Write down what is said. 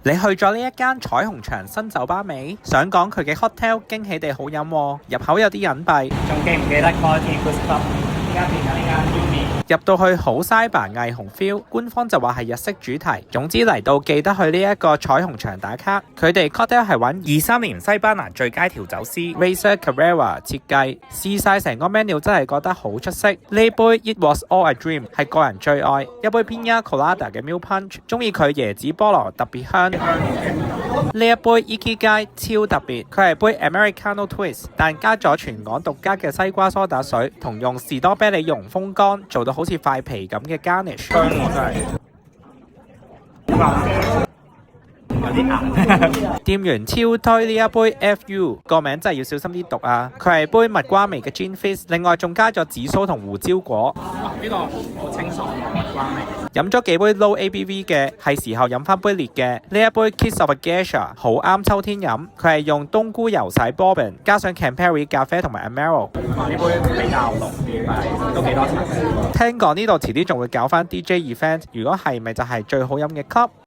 你去咗呢一間彩虹牆新酒吧未？想講佢嘅 cocktail 驚喜地好飲喎，入口有啲隱蔽。仲記唔記得 Quality Boost Club？而家變緊呢間 Uni。入到去好 cyber 霓虹 feel， 官方就話係日式主題。總之嚟到記得去呢一個彩虹牆打卡。佢哋 cocktail 係揾23年西班牙最佳調酒師 Racer Carrera 設計，試晒成個 menu 真係覺得好出色。呢杯 It Was All a Dream 係個人最愛，一杯 Pina Colada 嘅 Milk Punch， 中意佢椰子菠蘿特別香。呢一杯 Ikigai 超特別，佢係杯 Americano Twist， 但加咗全港獨家嘅西瓜梳打水，同用士多啤梨溶風乾，做到好似塊皮咁嘅 garnish。香喎真係，有啲硬。店員超推呢一杯 FU， 個名真係要小心啲讀啊！佢係杯蜜瓜味嘅 Gin Fizz， 另外仲加咗紫蘇同胡椒果。呢個好清爽喎，蜜瓜味。飲咗幾杯 low ABV 嘅，係時候飲翻杯烈嘅。呢一杯 Kiss of a Geisha 好啱秋天飲，佢係用冬菇油洗 bourbon， 加上 Campari 咖啡同埋 Amaro。呢杯比較濃啲，但係都幾多錢。聽講呢度遲啲仲會搞翻 DJ event， 如果係咪就係最好飲嘅 club。